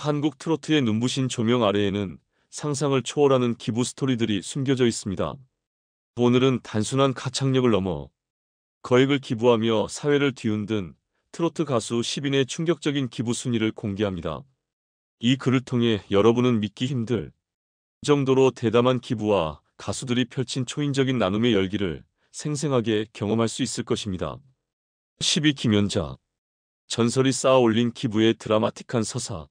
한국 트로트의 눈부신 조명 아래에는 상상을 초월하는 기부 스토리들이 숨겨져 있습니다. 오늘은 단순한 가창력을 넘어 거액을 기부하며 사회를 뒤흔든 트로트 가수 10인의 충격적인 기부 순위를 공개합니다. 이 글을 통해 여러분은 믿기 힘들 정도로 대담한 기부와 가수들이 펼친 초인적인 나눔의 열기를 생생하게 경험할 수 있을 것입니다. 10위 김연자. 전설이 쌓아올린 기부의 드라마틱한 서사.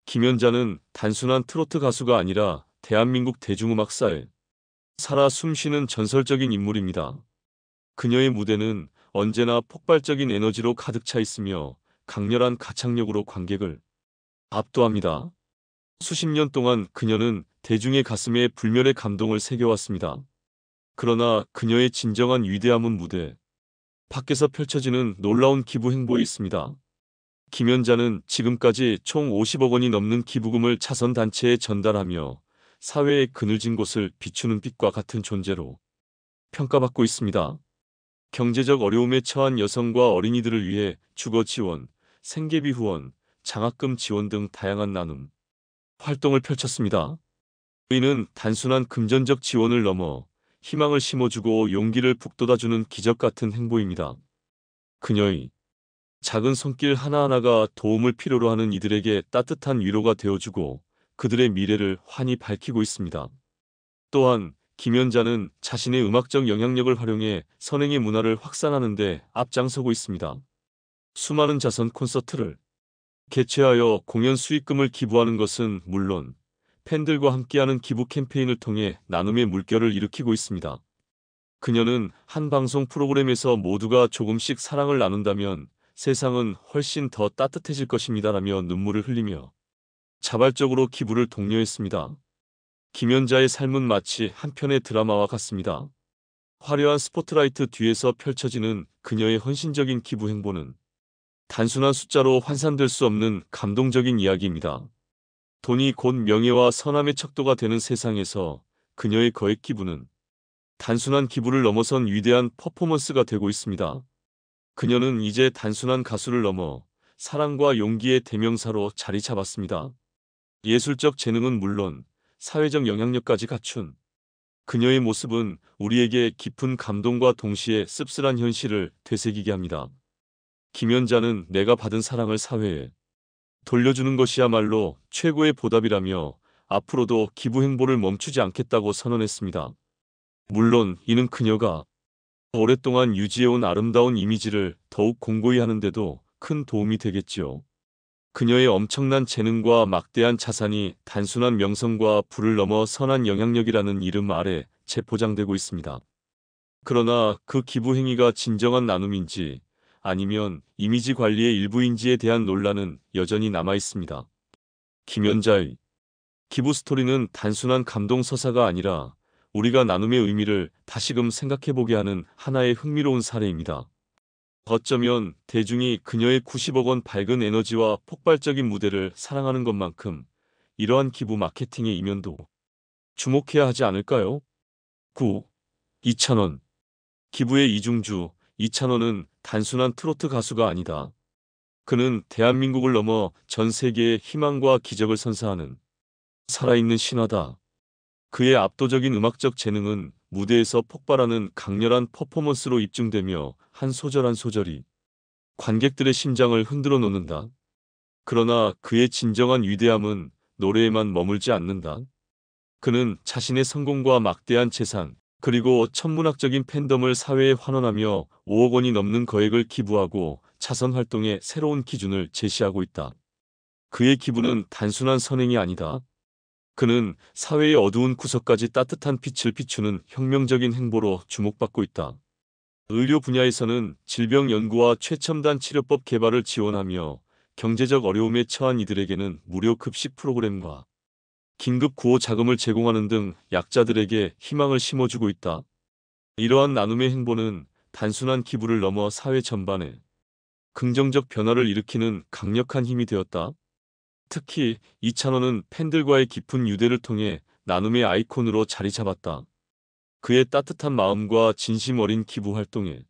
김연자는 단순한 트로트 가수가 아니라 대한민국 대중음악사에 살아 숨쉬는 전설적인 인물입니다. 그녀의 무대는 언제나 폭발적인 에너지로 가득 차 있으며 강렬한 가창력으로 관객을 압도합니다. 수십 년 동안 그녀는 대중의 가슴에 불멸의 감동을 새겨왔습니다. 그러나 그녀의 진정한 위대함은 무대 밖에서 펼쳐지는 놀라운 기부 행보에 있습니다. 김연자는 지금까지 총 50억 원이 넘는 기부금을 자선단체에 전달하며 사회의 그늘진 곳을 비추는 빛과 같은 존재로 평가받고 있습니다. 경제적 어려움에 처한 여성과 어린이들을 위해 주거 지원, 생계비 후원, 장학금 지원 등 다양한 나눔 활동을 펼쳤습니다. 이는 단순한 금전적 지원을 넘어 희망을 심어주고 용기를 북돋아주는 기적 같은 행보입니다. 그녀의 작은 손길 하나하나가 도움을 필요로 하는 이들에게 따뜻한 위로가 되어주고 그들의 미래를 환히 밝히고 있습니다. 또한 김연자는 자신의 음악적 영향력을 활용해 선행의 문화를 확산하는 데 앞장서고 있습니다. 수많은 자선 콘서트를 개최하여 공연 수익금을 기부하는 것은 물론 팬들과 함께하는 기부 캠페인을 통해 나눔의 물결을 일으키고 있습니다. 그녀는 한 방송 프로그램에서 모두가 조금씩 사랑을 나눈다면 세상은 훨씬 더 따뜻해질 것입니다라며 눈물을 흘리며 자발적으로 기부를 독려했습니다. 김연자의 삶은 마치 한 편의 드라마와 같습니다. 화려한 스포트라이트 뒤에서 펼쳐지는 그녀의 헌신적인 기부 행보는 단순한 숫자로 환산될 수 없는 감동적인 이야기입니다. 돈이 곧 명예와 선함의 척도가 되는 세상에서 그녀의 거액 기부는 단순한 기부를 넘어선 위대한 퍼포먼스가 되고 있습니다. 그녀는 이제 단순한 가수를 넘어 사랑과 용기의 대명사로 자리 잡았습니다. 예술적 재능은 물론 사회적 영향력까지 갖춘 그녀의 모습은 우리에게 깊은 감동과 동시에 씁쓸한 현실을 되새기게 합니다. 김연자는 내가 받은 사랑을 사회에 돌려주는 것이야말로 최고의 보답이라며 앞으로도 기부 행보를 멈추지 않겠다고 선언했습니다. 물론 이는 그녀가 오랫동안 유지해온 아름다운 이미지를 더욱 공고히 하는데도 큰 도움이 되겠지요. 그녀의 엄청난 재능과 막대한 자산이 단순한 명성과 부를 넘어 선한 영향력이라는 이름 아래 재포장되고 있습니다. 그러나 그 기부 행위가 진정한 나눔인지 아니면 이미지 관리의 일부인지에 대한 논란은 여전히 남아 있습니다. 김연자의 기부 스토리는 단순한 감동 서사가 아니라 우리가 나눔의 의미를 다시금 생각해보게 하는 하나의 흥미로운 사례입니다. 어쩌면 대중이 그녀의 90억 원 밝은 에너지와 폭발적인 무대를 사랑하는 것만큼 이러한 기부 마케팅의 이면도 주목해야 하지 않을까요? 9. 이찬원. 기부의 이중주. 이찬원은 단순한 트로트 가수가 아니다. 그는 대한민국을 넘어 전 세계에 희망과 기적을 선사하는 살아있는 신화다. 그의 압도적인 음악적 재능은 무대에서 폭발하는 강렬한 퍼포먼스로 입증되며 한 소절 한 소절이 관객들의 심장을 흔들어 놓는다. 그러나 그의 진정한 위대함은 노래에만 머물지 않는다. 그는 자신의 성공과 막대한 재산, 그리고 천문학적인 팬덤을 사회에 환원하며 5억 원이 넘는 거액을 기부하고 자선 활동의 새로운 기준을 제시하고 있다. 그의 기부는 단순한 선행이 아니다. 그는 사회의 어두운 구석까지 따뜻한 빛을 비추는 혁명적인 행보로 주목받고 있다. 의료 분야에서는 질병 연구와 최첨단 치료법 개발을 지원하며 경제적 어려움에 처한 이들에게는 무료 급식 프로그램과 긴급 구호 자금을 제공하는 등 약자들에게 희망을 심어주고 있다. 이러한 나눔의 행보는 단순한 기부를 넘어 사회 전반에 긍정적 변화를 일으키는 강력한 힘이 되었다. 특히 이찬원은 팬들과의 깊은 유대를 통해 나눔의 아이콘으로 자리 잡았다. 그의 따뜻한 마음과 진심 어린 기부 활동에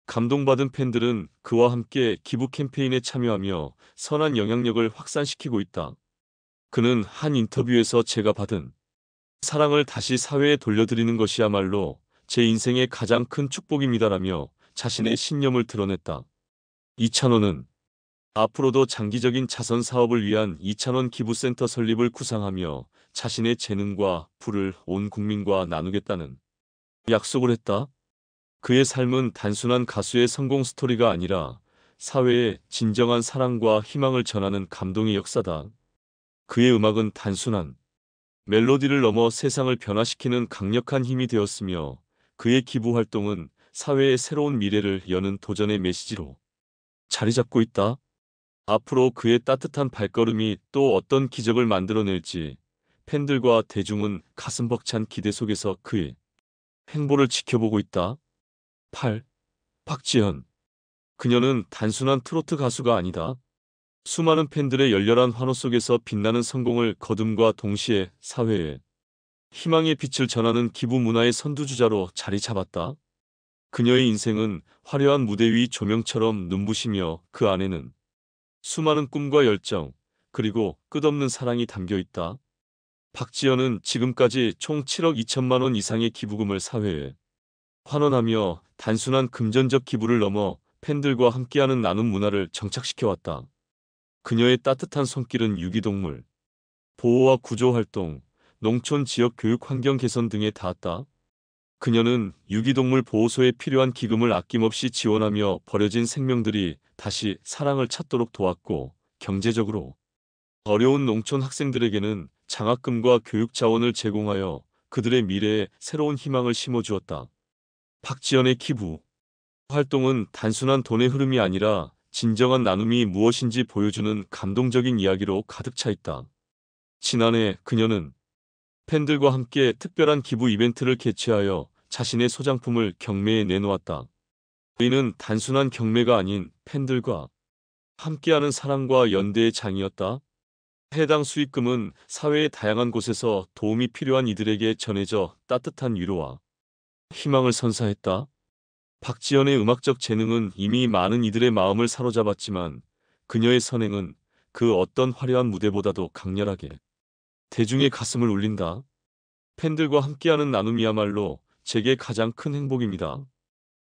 감동받은 팬들은 그와 함께 기부 캠페인에 참여하며 선한 영향력을 확산시키고 있다. 그는 한 인터뷰에서 제가 받은 사랑을 다시 사회에 돌려드리는 것이야말로 제 인생의 가장 큰 축복입니다라며 자신의 신념을 드러냈다. 이찬원은 앞으로도 장기적인 자선 사업을 위한 이찬원 기부센터 설립을 구상하며 자신의 재능과 부를 온 국민과 나누겠다는 약속을 했다. 그의 삶은 단순한 가수의 성공 스토리가 아니라 사회에 진정한 사랑과 희망을 전하는 감동의 역사다. 그의 음악은 단순한 멜로디를 넘어 세상을 변화시키는 강력한 힘이 되었으며 그의 기부 활동은 사회의 새로운 미래를 여는 도전의 메시지로 자리 잡고 있다. 앞으로 그의 따뜻한 발걸음이 또 어떤 기적을 만들어낼지 팬들과 대중은 가슴 벅찬 기대 속에서 그의 행보를 지켜보고 있다. 8. 박지현. 그녀는 단순한 트로트 가수가 아니다. 수많은 팬들의 열렬한 환호 속에서 빛나는 성공을 거둠과 동시에 사회에 희망의 빛을 전하는 기부 문화의 선두주자로 자리 잡았다. 그녀의 인생은 화려한 무대 위 조명처럼 눈부시며 그 안에는 수많은 꿈과 열정, 그리고 끝없는 사랑이 담겨 있다. 박지연은 지금까지 총 7억 2천만 원 이상의 기부금을 사회에 환원하며 단순한 금전적 기부를 넘어 팬들과 함께하는 나눔 문화를 정착시켜왔다. 그녀의 따뜻한 손길은 유기동물 보호와 구조 활동, 농촌 지역 교육 환경 개선 등에 닿았다. 그녀는 유기동물 보호소에 필요한 기금을 아낌없이 지원하며 버려진 생명들이 다시 사랑을 찾도록 도왔고, 경제적으로 어려운 농촌 학생들에게는 장학금과 교육 자원을 제공하여 그들의 미래에 새로운 희망을 심어주었다. 박지연의 기부 활동은 단순한 돈의 흐름이 아니라 진정한 나눔이 무엇인지 보여주는 감동적인 이야기로 가득 차 있다. 지난해 그녀는 팬들과 함께 특별한 기부 이벤트를 개최하여 자신의 소장품을 경매에 내놓았다. 이는 단순한 경매가 아닌 팬들과 함께하는 사랑과 연대의 장이었다. 해당 수익금은 사회의 다양한 곳에서 도움이 필요한 이들에게 전해져 따뜻한 위로와 희망을 선사했다. 박지연의 음악적 재능은 이미 많은 이들의 마음을 사로잡았지만 그녀의 선행은 그 어떤 화려한 무대보다도 강렬하게 대중의 가슴을 울린다. 팬들과 함께하는 나눔이야말로 제게 가장 큰 행복입니다.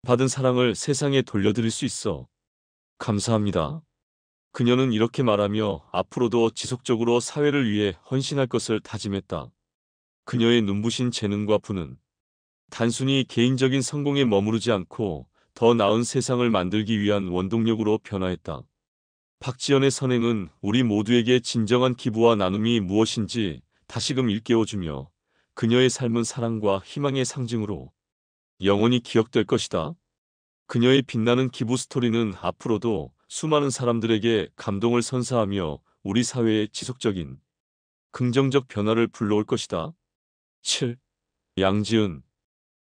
받은 사랑을 세상에 돌려드릴 수 있어 감사합니다. 그녀는 이렇게 말하며 앞으로도 지속적으로 사회를 위해 헌신할 것을 다짐했다. 그녀의 눈부신 재능과 부는 단순히 개인적인 성공에 머무르지 않고 더 나은 세상을 만들기 위한 원동력으로 변화했다. 박지연의 선행은 우리 모두에게 진정한 기부와 나눔이 무엇인지 다시금 일깨워주며 그녀의 삶은 사랑과 희망의 상징으로 영원히 기억될 것이다. 그녀의 빛나는 기부 스토리는 앞으로도 수많은 사람들에게 감동을 선사하며 우리 사회의 지속적인 긍정적 변화를 불러올 것이다. 7. 양지은.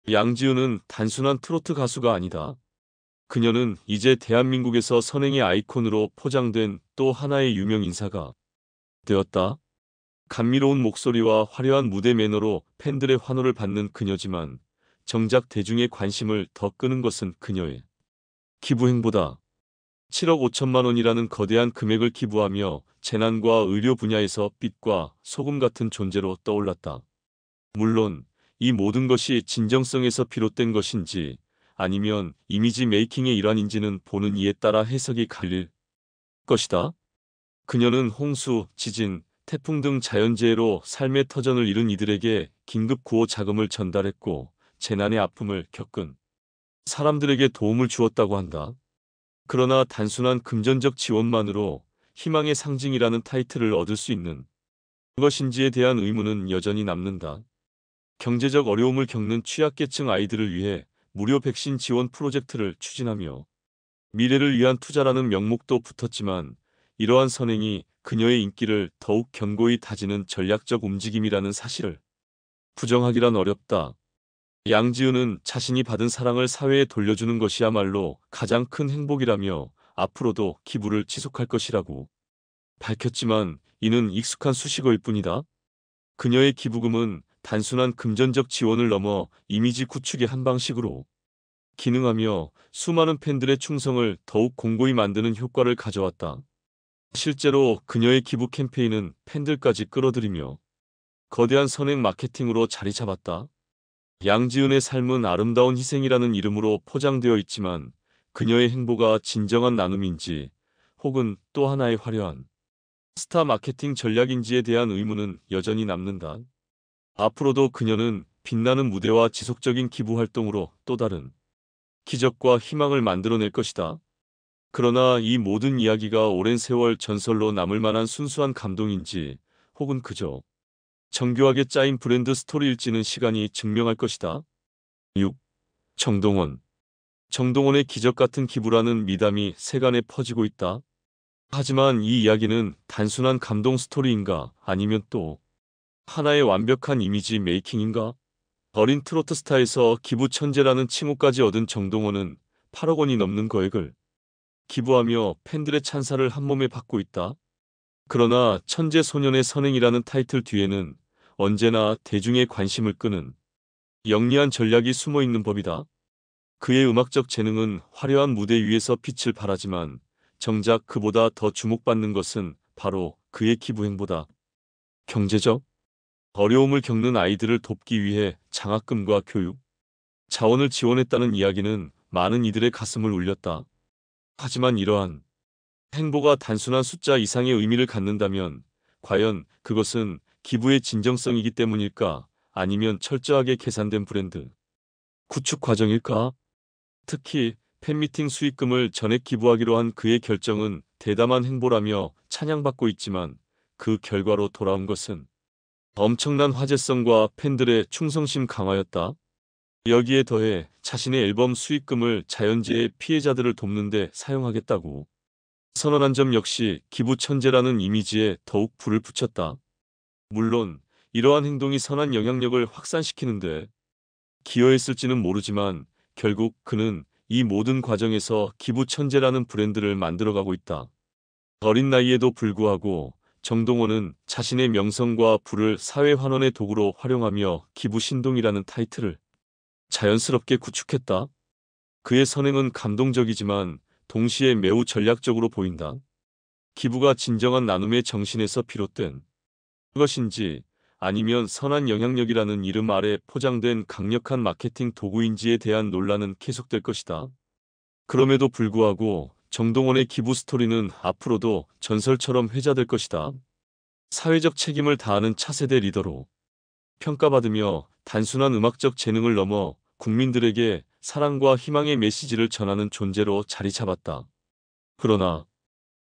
양지은은 단순한 트로트 가수가 아니다. 그녀는 이제 대한민국에서 선행의 아이콘으로 포장된 또 하나의 유명 인사가 되었다. 감미로운 목소리와 화려한 무대 매너로 팬들의 환호를 받는 그녀지만 정작 대중의 관심을 더 끄는 것은 그녀의 기부행보다 7억 5천만 원이라는 거대한 금액을 기부하며 재난과 의료 분야에서 빛과 소금 같은 존재로 떠올랐다. 물론 이 모든 것이 진정성에서 비롯된 것인지 아니면 이미지 메이킹의 일환인지는 보는 이에 따라 해석이 갈릴 것이다. 그녀는 홍수, 지진, 태풍 등 자연재해로 삶의 터전을 잃은 이들에게 긴급 구호 자금을 전달했고 재난의 아픔을 겪은 사람들에게 도움을 주었다고 한다. 그러나 단순한 금전적 지원만으로 희망의 상징이라는 타이틀을 얻을 수 있는 것인지에 대한 의문은 여전히 남는다. 경제적 어려움을 겪는 취약계층 아이들을 위해 무료 백신 지원 프로젝트를 추진하며 미래를 위한 투자라는 명목도 붙었지만 이러한 선행이 그녀의 인기를 더욱 견고히 다지는 전략적 움직임이라는 사실을 부정하기란 어렵다. 양지은은 자신이 받은 사랑을 사회에 돌려주는 것이야말로 가장 큰 행복이라며 앞으로도 기부를 지속할 것이라고 밝혔지만 이는 익숙한 수식어일 뿐이다. 그녀의 기부금은 단순한 금전적 지원을 넘어 이미지 구축의 한 방식으로 기능하며 수많은 팬들의 충성을 더욱 공고히 만드는 효과를 가져왔다. 실제로 그녀의 기부 캠페인은 팬들까지 끌어들이며 거대한 선행 마케팅으로 자리 잡았다. 양지은의 삶은 아름다운 희생이라는 이름으로 포장되어 있지만 그녀의 행보가 진정한 나눔인지 혹은 또 하나의 화려한 스타 마케팅 전략인지에 대한 의문은 여전히 남는다. 앞으로도 그녀는 빛나는 무대와 지속적인 기부 활동으로 또 다른 기적과 희망을 만들어낼 것이다. 그러나 이 모든 이야기가 오랜 세월 전설로 남을 만한 순수한 감동인지 혹은 그저 정교하게 짜인 브랜드 스토리일지는 시간이 증명할 것이다. 6. 정동원. 정동원의 기적 같은 기부라는 미담이 세간에 퍼지고 있다. 하지만 이 이야기는 단순한 감동 스토리인가 아니면 또 하나의 완벽한 이미지 메이킹인가? 어린 트로트 스타에서 기부 천재라는 칭호까지 얻은 정동원은 8억 원이 넘는 거액을 기부하며 팬들의 찬사를 한몸에 받고 있다. 그러나 천재 소년의 선행이라는 타이틀 뒤에는 언제나 대중의 관심을 끄는 영리한 전략이 숨어 있는 법이다. 그의 음악적 재능은 화려한 무대 위에서 빛을 발하지만 정작 그보다 더 주목받는 것은 바로 그의 기부 행보다. 경제적 어려움을 겪는 아이들을 돕기 위해 장학금과 교육, 자원을 지원했다는 이야기는 많은 이들의 가슴을 울렸다. 하지만 이러한 행보가 단순한 숫자 이상의 의미를 갖는다면 과연 그것은 기부의 진정성이기 때문일까? 아니면 철저하게 계산된 브랜드 구축 과정일까? 특히 팬미팅 수익금을 전액 기부하기로 한 그의 결정은 대담한 행보라며 찬양받고 있지만 그 결과로 돌아온 것은 엄청난 화제성과 팬들의 충성심 강화였다. 여기에 더해 자신의 앨범 수익금을 자연재해 피해자들을 돕는 데 사용하겠다고 선언한 점 역시 기부 천재라는 이미지에 더욱 불을 붙였다. 물론 이러한 행동이 선한 영향력을 확산시키는데 기여했을지는 모르지만 결국 그는 이 모든 과정에서 기부 천재라는 브랜드를 만들어가고 있다. 어린 나이에도 불구하고 정동원은 자신의 명성과 부를 사회 환원의 도구로 활용하며 기부 신동이라는 타이틀을 자연스럽게 구축했다. 그의 선행은 감동적이지만 동시에 매우 전략적으로 보인다. 기부가 진정한 나눔의 정신에서 비롯된 것인지 아니면 선한 영향력이라는 이름 아래 포장된 강력한 마케팅 도구인지에 대한 논란은 계속될 것이다. 그럼에도 불구하고 정동원의 기부 스토리는 앞으로도 전설처럼 회자될 것이다. 사회적 책임을 다하는 차세대 리더로 평가받으며 단순한 음악적 재능을 넘어 국민들에게 사랑과 희망의 메시지를 전하는 존재로 자리 잡았다. 그러나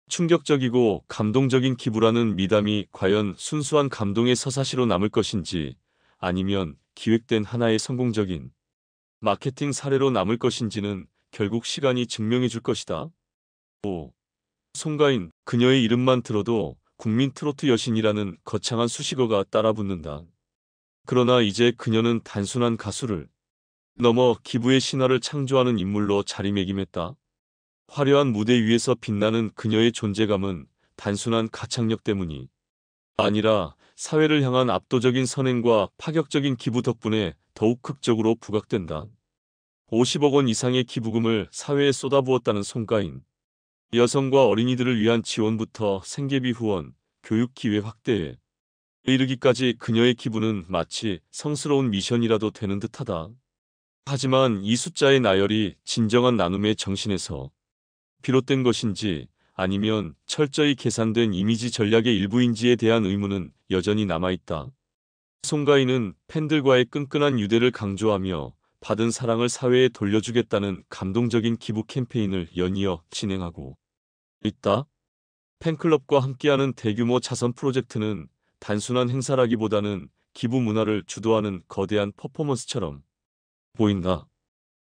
충격적이고 감동적인 기부라는 미담이 과연 순수한 감동의 서사시로 남을 것인지 아니면 기획된 하나의 성공적인 마케팅 사례로 남을 것인지는 결국 시간이 증명해 줄 것이다. 5. 송가인. 그녀의 이름만 들어도 국민 트로트 여신이라는 거창한 수식어가 따라붙는다. 그러나 이제 그녀는 단순한 가수를 넘어 기부의 신화를 창조하는 인물로 자리매김했다. 화려한 무대 위에서 빛나는 그녀의 존재감은 단순한 가창력 때문이 아니라 사회를 향한 압도적인 선행과 파격적인 기부 덕분에 더욱 극적으로 부각된다. 50억 원 이상의 기부금을 사회에 쏟아부었다는 송가인. 여성과 어린이들을 위한 지원부터 생계비 후원, 교육 기회 확대에 이르기까지 그녀의 기부는 마치 성스러운 미션이라도 되는 듯하다. 하지만 이 숫자의 나열이 진정한 나눔의 정신에서 비롯된 것인지 아니면 철저히 계산된 이미지 전략의 일부인지에 대한 의문은 여전히 남아있다. 송가인은 팬들과의 끈끈한 유대를 강조하며 받은 사랑을 사회에 돌려주겠다는 감동적인 기부 캠페인을 연이어 진행하고 있다. 팬클럽과 함께하는 대규모 자선 프로젝트는 단순한 행사라기보다는 기부 문화를 주도하는 거대한 퍼포먼스처럼 보인다.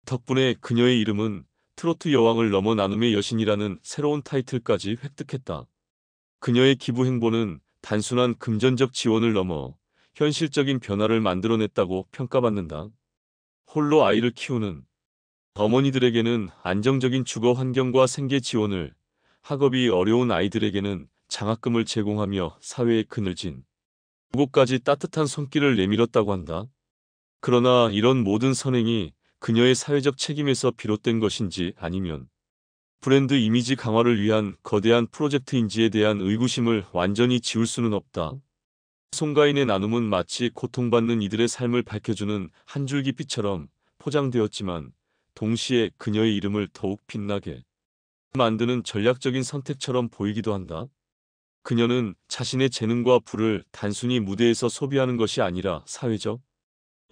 덕분에 그녀의 이름은 트로트 여왕을 넘어 나눔의 여신이라는 새로운 타이틀까지 획득했다. 그녀의 기부 행보는 단순한 금전적 지원을 넘어 현실적인 변화를 만들어냈다고 평가받는다. 홀로 아이를 키우는 어머니들에게는 안정적인 주거 환경과 생계 지원을, 학업이 어려운 아이들에게는 장학금을 제공하며 사회에 그늘진 그곳까지 따뜻한 손길을 내밀었다고 한다. 그러나 이런 모든 선행이 그녀의 사회적 책임에서 비롯된 것인지 아니면 브랜드 이미지 강화를 위한 거대한 프로젝트인지에 대한 의구심을 완전히 지울 수는 없다. 송가인의 나눔은 마치 고통받는 이들의 삶을 밝혀주는 한 줄기 빛처럼 포장되었지만 동시에 그녀의 이름을 더욱 빛나게 만드는 전략적인 선택처럼 보이기도 한다. 그녀는 자신의 재능과 부를 단순히 무대에서 소비하는 것이 아니라 사회적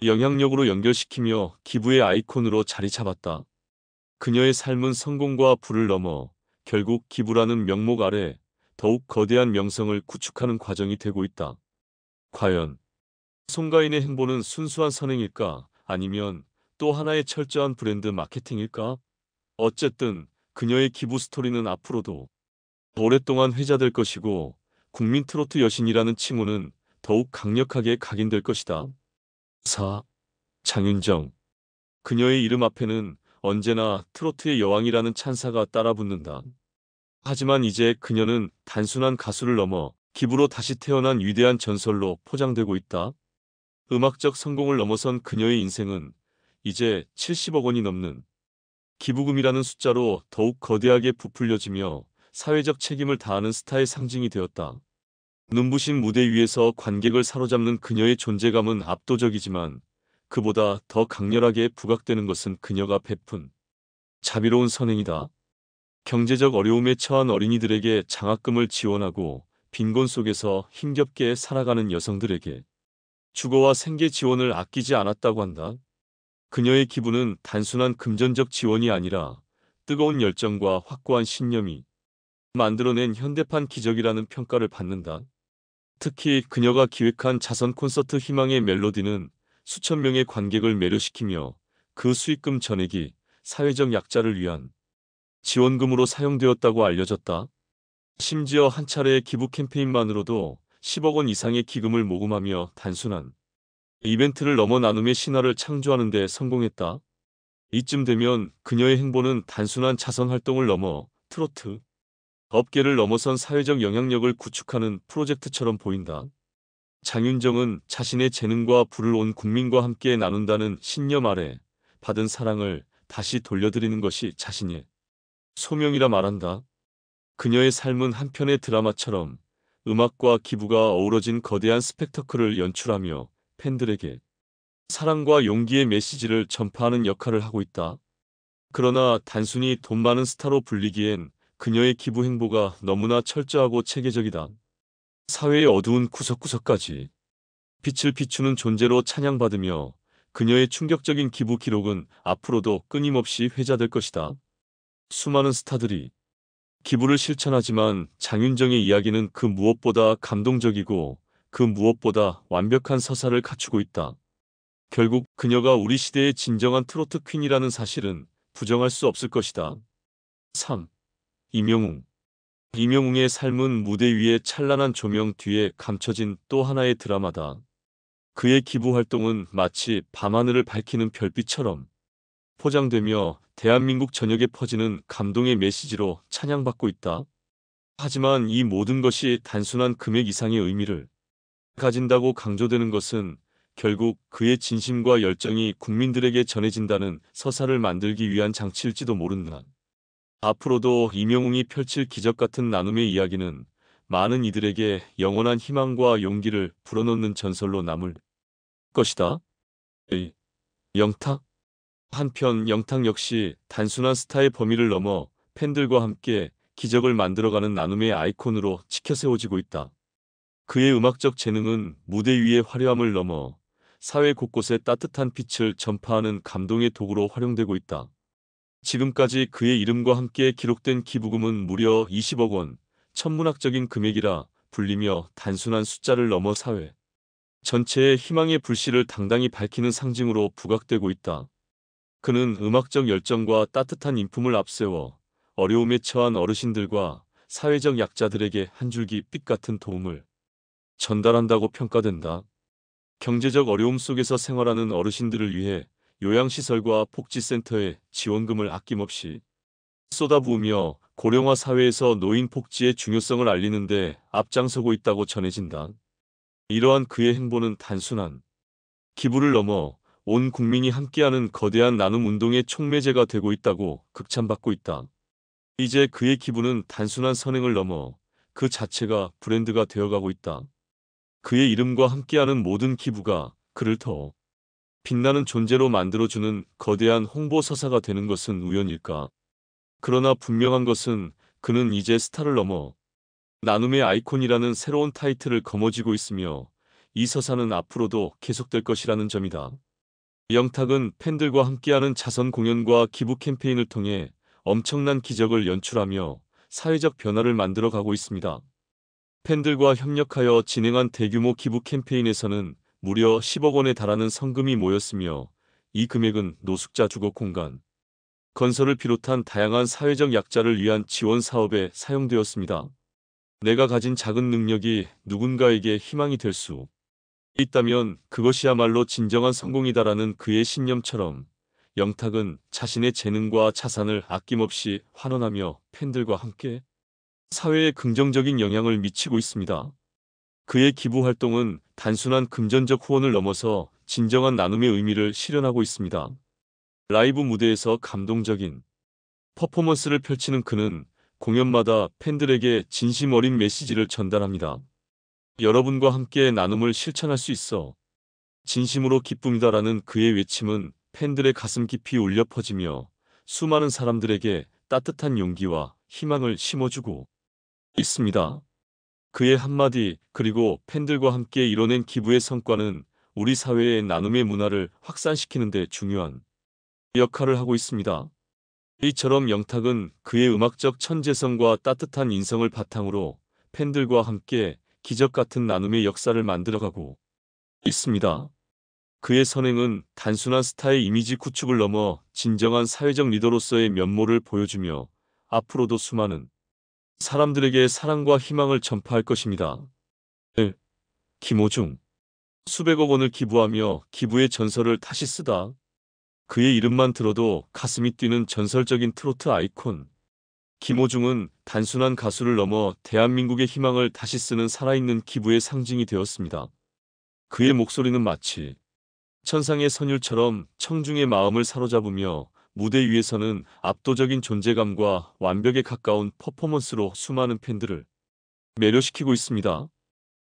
영향력으로 연결시키며 기부의 아이콘으로 자리 잡았다. 그녀의 삶은 성공과 부를 넘어 결국 기부라는 명목 아래 더욱 거대한 명성을 구축하는 과정이 되고 있다. 과연 송가인의 행보는 순수한 선행일까? 아니면 또 하나의 철저한 브랜드 마케팅일까? 어쨌든 그녀의 기부 스토리는 앞으로도 오랫동안 회자될 것이고 국민 트로트 여신이라는 칭호는 더욱 강력하게 각인될 것이다. 4. 장윤정. 그녀의 이름 앞에는 언제나 트로트의 여왕이라는 찬사가 따라붙는다. 하지만 이제 그녀는 단순한 가수를 넘어 기부로 다시 태어난 위대한 전설로 포장되고 있다. 음악적 성공을 넘어선 그녀의 인생은 이제 70억 원이 넘는 기부금이라는 숫자로 더욱 거대하게 부풀려지며 사회적 책임을 다하는 스타의 상징이 되었다. 눈부신 무대 위에서 관객을 사로잡는 그녀의 존재감은 압도적이지만 그보다 더 강렬하게 부각되는 것은 그녀가 베푼 자비로운 선행이다. 경제적 어려움에 처한 어린이들에게 장학금을 지원하고 빈곤 속에서 힘겹게 살아가는 여성들에게 주거와 생계 지원을 아끼지 않았다고 한다. 그녀의 기부는 단순한 금전적 지원이 아니라 뜨거운 열정과 확고한 신념이 만들어낸 현대판 기적이라는 평가를 받는다. 특히 그녀가 기획한 자선 콘서트 희망의 멜로디는 수천 명의 관객을 매료시키며 그 수익금 전액이 사회적 약자를 위한 지원금으로 사용되었다고 알려졌다. 심지어 한 차례의 기부 캠페인만으로도 10억 원 이상의 기금을 모금하며 단순한 이벤트를 넘어 나눔의 신화를 창조하는 데 성공했다. 이쯤 되면 그녀의 행보는 단순한 자선 활동을 넘어 트로트 업계를 넘어선 사회적 영향력을 구축하는 프로젝트처럼 보인다. 장윤정은 자신의 재능과 부를 온 국민과 함께 나눈다는 신념 아래 받은 사랑을 다시 돌려드리는 것이 자신의 소명이라 말한다. 그녀의 삶은 한편의 드라마처럼 음악과 기부가 어우러진 거대한 스펙터클을 연출하며 팬들에게 사랑과 용기의 메시지를 전파하는 역할을 하고 있다. 그러나 단순히 돈 많은 스타로 불리기엔 그녀의 기부 행보가 너무나 철저하고 체계적이다. 사회의 어두운 구석구석까지 빛을 비추는 존재로 찬양받으며 그녀의 충격적인 기부 기록은 앞으로도 끊임없이 회자될 것이다. 수많은 스타들이 기부를 실천하지만 장윤정의 이야기는 그 무엇보다 감동적이고 그 무엇보다 완벽한 서사를 갖추고 있다. 결국 그녀가 우리 시대의 진정한 트로트 퀸이라는 사실은 부정할 수 없을 것이다. 3. 임영웅. 임영웅의 삶은 무대 위의 찬란한 조명 뒤에 감춰진 또 하나의 드라마다. 그의 기부 활동은 마치 밤하늘을 밝히는 별빛처럼 포장되며 대한민국 전역에 퍼지는 감동의 메시지로 찬양받고 있다. 하지만 이 모든 것이 단순한 금액 이상의 의미를 가진다고 강조되는 것은 결국 그의 진심과 열정이 국민들에게 전해진다는 서사를 만들기 위한 장치일지도 모른다. 앞으로도 임영웅이 펼칠 기적 같은 나눔의 이야기는 많은 이들에게 영원한 희망과 용기를 불어넣는 전설로 남을 것이다. 영탁. 한편 영탁 역시 단순한 스타의 범위를 넘어 팬들과 함께 기적을 만들어가는 나눔의 아이콘으로 치켜세워지고 있다. 그의 음악적 재능은 무대 위의 화려함을 넘어 사회 곳곳에 따뜻한 빛을 전파하는 감동의 도구로 활용되고 있다. 지금까지 그의 이름과 함께 기록된 기부금은 무려 20억 원, 천문학적인 금액이라 불리며 단순한 숫자를 넘어 사회 전체의 희망의 불씨를 당당히 밝히는 상징으로 부각되고 있다. 그는 음악적 열정과 따뜻한 인품을 앞세워 어려움에 처한 어르신들과 사회적 약자들에게 한 줄기 빛 같은 도움을 전달한다고 평가된다. 경제적 어려움 속에서 생활하는 어르신들을 위해 요양시설과 복지센터에 지원금을 아낌없이 쏟아부으며 고령화 사회에서 노인 복지의 중요성을 알리는 데 앞장서고 있다고 전해진다. 이러한 그의 행보는 단순한 기부를 넘어 온 국민이 함께하는 거대한 나눔 운동의 촉매제가 되고 있다고 극찬받고 있다. 이제 그의 기부는 단순한 선행을 넘어 그 자체가 브랜드가 되어가고 있다. 그의 이름과 함께하는 모든 기부가 그를 더 빛나는 존재로 만들어주는 거대한 홍보 서사가 되는 것은 우연일까? 그러나 분명한 것은 그는 이제 스타를 넘어 나눔의 아이콘이라는 새로운 타이틀을 거머쥐고 있으며 이 서사는 앞으로도 계속될 것이라는 점이다. 영탁은 팬들과 함께하는 자선 공연과 기부 캠페인을 통해 엄청난 기적을 연출하며 사회적 변화를 만들어 가고 있습니다. 팬들과 협력하여 진행한 대규모 기부 캠페인에서는 무려 10억 원에 달하는 성금이 모였으며 이 금액은 노숙자 주거 공간, 건설을 비롯한 다양한 사회적 약자를 위한 지원 사업에 사용되었습니다. 내가 가진 작은 능력이 누군가에게 희망이 될 수 있다면 그것이야말로 진정한 성공이다라는 그의 신념처럼 영탁은 자신의 재능과 자산을 아낌없이 환원하며 팬들과 함께 사회에 긍정적인 영향을 미치고 있습니다. 그의 기부 활동은 단순한 금전적 후원을 넘어서 진정한 나눔의 의미를 실현하고 있습니다. 라이브 무대에서 감동적인 퍼포먼스를 펼치는 그는 공연마다 팬들에게 진심 어린 메시지를 전달합니다. 여러분과 함께 나눔을 실천할 수 있어 진심으로 기쁩니다라는 그의 외침은 팬들의 가슴 깊이 울려 퍼지며 수많은 사람들에게 따뜻한 용기와 희망을 심어주고 있습니다. 그의 한마디 그리고 팬들과 함께 이뤄낸 기부의 성과는 우리 사회의 나눔의 문화를 확산시키는 데 중요한 역할을 하고 있습니다. 이처럼 영탁은 그의 음악적 천재성과 따뜻한 인성을 바탕으로 팬들과 함께 기적 같은 나눔의 역사를 만들어가고 있습니다. 그의 선행은 단순한 스타의 이미지 구축을 넘어 진정한 사회적 리더로서의 면모를 보여주며 앞으로도 수많은 사람들에게 사랑과 희망을 전파할 것입니다. 1. 김호중. 수백억 원을 기부하며 기부의 전설을 다시 쓰다. 그의 이름만 들어도 가슴이 뛰는 전설적인 트로트 아이콘. 김호중은 단순한 가수를 넘어 대한민국의 희망을 다시 쓰는 살아있는 기부의 상징이 되었습니다. 그의 목소리는 마치 천상의 선율처럼 청중의 마음을 사로잡으며 무대 위에서는 압도적인 존재감과 완벽에 가까운 퍼포먼스로 수많은 팬들을 매료시키고 있습니다.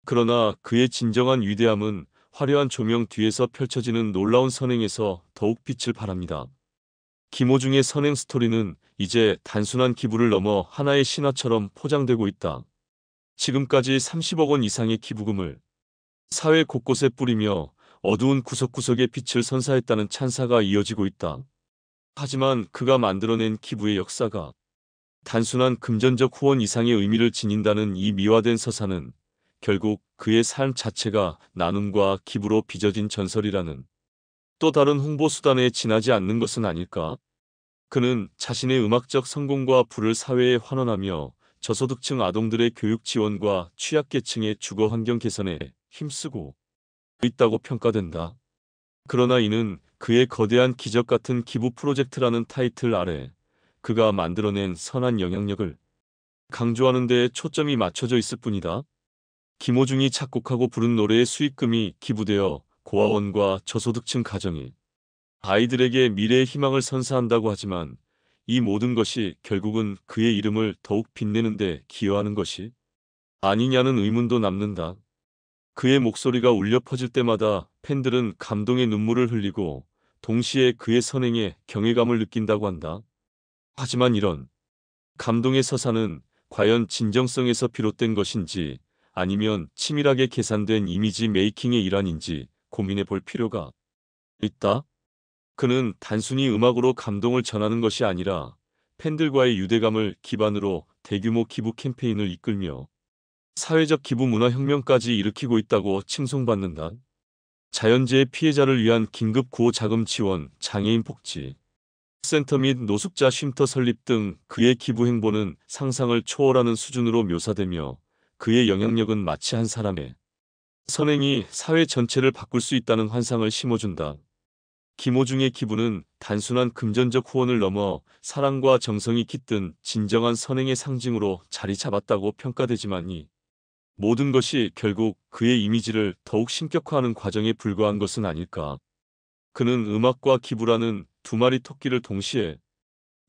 그러나 그의 진정한 위대함은 화려한 조명 뒤에서 펼쳐지는 놀라운 선행에서 더욱 빛을 발합니다. 김호중의 선행 스토리는 이제 단순한 기부를 넘어 하나의 신화처럼 포장되고 있다. 지금까지 30억 원 이상의 기부금을 사회 곳곳에 뿌리며 어두운 구석구석에 빛을 선사했다는 찬사가 이어지고 있다. 하지만 그가 만들어낸 기부의 역사가 단순한 금전적 후원 이상의 의미를 지닌다는 이 미화된 서사는 결국 그의 삶 자체가 나눔과 기부로 빚어진 전설이라는 또 다른 홍보 수단에 지나지 않는 것은 아닐까? 그는 자신의 음악적 성공과 부를 사회에 환원하며 저소득층 아동들의 교육 지원과 취약계층의 주거 환경 개선에 힘쓰고 있다고 평가된다. 그러나 이는 그의 거대한 기적 같은 기부 프로젝트라는 타이틀 아래 그가 만들어낸 선한 영향력을 강조하는 데 초점이 맞춰져 있을 뿐이다. 김호중이 작곡하고 부른 노래의 수익금이 기부되어 고아원과 저소득층 가정이 아이들에게 미래의 희망을 선사한다고 하지만 이 모든 것이 결국은 그의 이름을 더욱 빛내는 데 기여하는 것이 아니냐는 의문도 남는다. 그의 목소리가 울려 퍼질 때마다 팬들은 감동의 눈물을 흘리고 동시에 그의 선행에 경외감을 느낀다고 한다. 하지만 이런 감동의 서사는 과연 진정성에서 비롯된 것인지 아니면 치밀하게 계산된 이미지 메이킹의 일환인지 고민해 볼 필요가 있다. 그는 단순히 음악으로 감동을 전하는 것이 아니라 팬들과의 유대감을 기반으로 대규모 기부 캠페인을 이끌며 사회적 기부 문화 혁명까지 일으키고 있다고 칭송받는다. 자연재해 피해자를 위한 긴급 구호 자금 지원, 장애인 복지 센터 및 노숙자 쉼터 설립 등 그의 기부 행보는 상상을 초월하는 수준으로 묘사되며 그의 영향력은 마치 한 사람의 선행이 사회 전체를 바꿀 수 있다는 환상을 심어준다. 김호중의 기부는 단순한 금전적 후원을 넘어 사랑과 정성이 깃든 진정한 선행의 상징으로 자리 잡았다고 평가되지만 이 모든 것이 결국 그의 이미지를 더욱 신격화하는 과정에 불과한 것은 아닐까. 그는 음악과 기부라는 두 마리 토끼를 동시에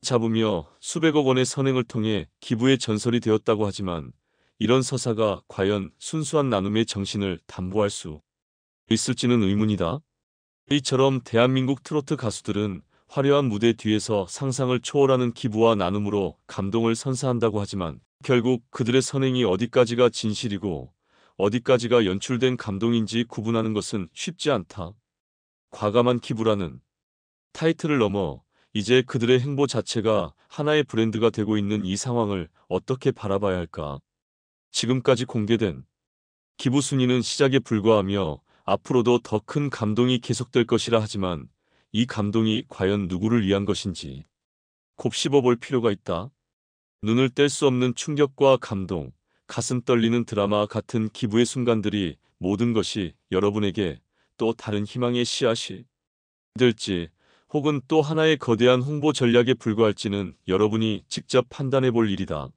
잡으며 수백억 원의 선행을 통해 기부의 전설이 되었다고 하지만 이런 서사가 과연 순수한 나눔의 정신을 담보할 수 있을지는 의문이다. 이처럼 대한민국 트로트 가수들은 화려한 무대 뒤에서 상상을 초월하는 기부와 나눔으로 감동을 선사한다고 하지만 결국 그들의 선행이 어디까지가 진실이고 어디까지가 연출된 감동인지 구분하는 것은 쉽지 않다. 과감한 기부라는 타이틀을 넘어 이제 그들의 행보 자체가 하나의 브랜드가 되고 있는 이 상황을 어떻게 바라봐야 할까? 지금까지 공개된 기부 순위는 시작에 불과하며 앞으로도 더 큰 감동이 계속될 것이라 하지만 이 감동이 과연 누구를 위한 것인지 곱씹어 볼 필요가 있다. 눈을 뗄 수 없는 충격과 감동, 가슴 떨리는 드라마 같은 기부의 순간들이 모든 것이 여러분에게 또 다른 희망의 씨앗이 될지 혹은 또 하나의 거대한 홍보 전략에 불과할지는 여러분이 직접 판단해 볼 일이다.